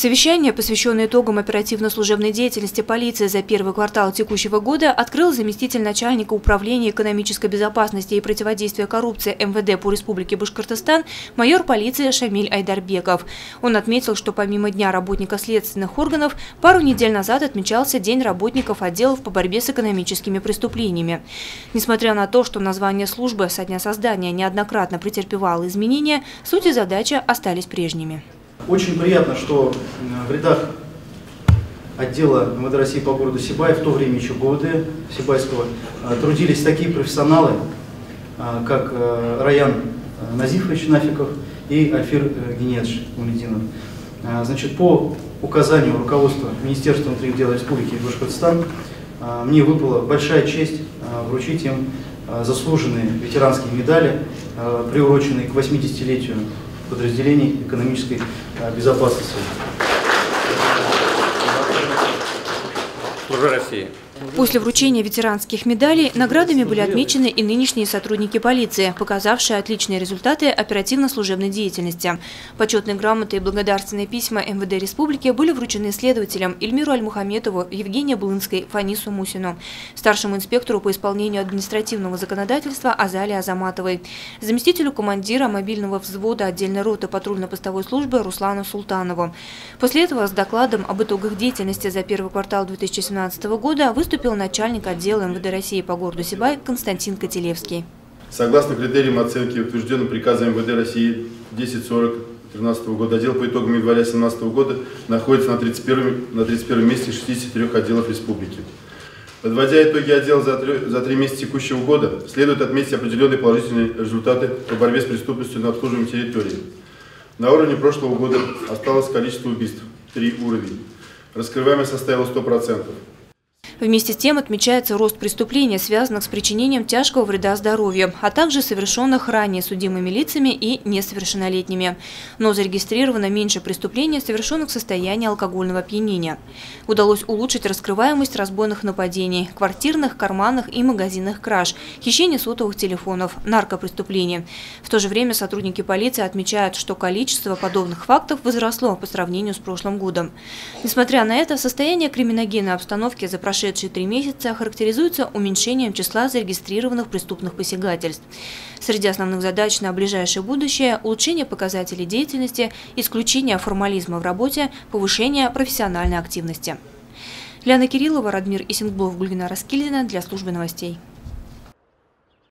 Совещание, посвященное итогам оперативно-служебной деятельности полиции за первый квартал текущего года, открыл заместитель начальника управления экономической безопасности и противодействия коррупции МВД по Республике Башкортостан майор полиции Шамиль Айдарбеков. Он отметил, что помимо Дня работника следственных органов, пару недель назад отмечался День работников отделов по борьбе с экономическими преступлениями. Несмотря на то, что название службы со дня создания неоднократно претерпевало изменения, суть и задача остались прежними. Очень приятно, что в рядах отдела МВД России по городу Сибай, в то время еще ГУВД Сибайского, трудились такие профессионалы, как Раян Назифович Нафиков и Альфир Генедж Мулединов. Значит, по указанию руководства Министерства внутренних дел Республики Башкортостан мне выпала большая честь вручить им заслуженные ветеранские медали, приуроченные к 80-летию подразделений экономической безопасности. Служа России. После вручения ветеранских медалей наградами были отмечены и нынешние сотрудники полиции, показавшие отличные результаты оперативно-служебной деятельности. Почетные грамоты и благодарственные письма МВД Республики были вручены следователям Ильмиру Альмухаметову, Евгении Блынской, Фанису Мусину, старшему инспектору по исполнению административного законодательства Азалии Азаматовой, заместителю командира мобильного взвода отдельной роты патрульно-постовой службы Руслану Султанову. После этого с докладом об итогах деятельности за первый квартал 2017 года выступил начальник отдела МВД России по городу Сибай Константин Котелевский. Согласно критериям оценки, утвержденным приказом МВД России 1040/13 года, отдел по итогам января 2017 года находится на 31 месте 63 отделов республики. Подводя итоги отдела за 3 месяца текущего года, следует отметить определенные положительные результаты по борьбе с преступностью на обслуживаемой территории. На уровне прошлого года осталось количество убийств – 3 уровня. Раскрываемость составила 100%. Вместе с тем отмечается рост преступлений, связанных с причинением тяжкого вреда здоровью, а также совершенных ранее судимыми лицами и несовершеннолетними. Но зарегистрировано меньше преступлений, совершенных в состоянии алкогольного опьянения. Удалось улучшить раскрываемость разбойных нападений, квартирных, карманных и магазинных краж, хищения сотовых телефонов, наркопреступлений. В то же время сотрудники полиции отмечают, что количество подобных фактов возросло по сравнению с прошлым годом. Несмотря на это, состояние криминогенной обстановки за прошедшие 3 месяца характеризуется уменьшением числа зарегистрированных преступных посягательств. Среди основных задач на ближайшее будущее – улучшение показателей деятельности, исключение формализма в работе, повышение профессиональной активности. Лиана Кириллова, Радмир Исенглов, Гульвина Раскильдина для службы новостей.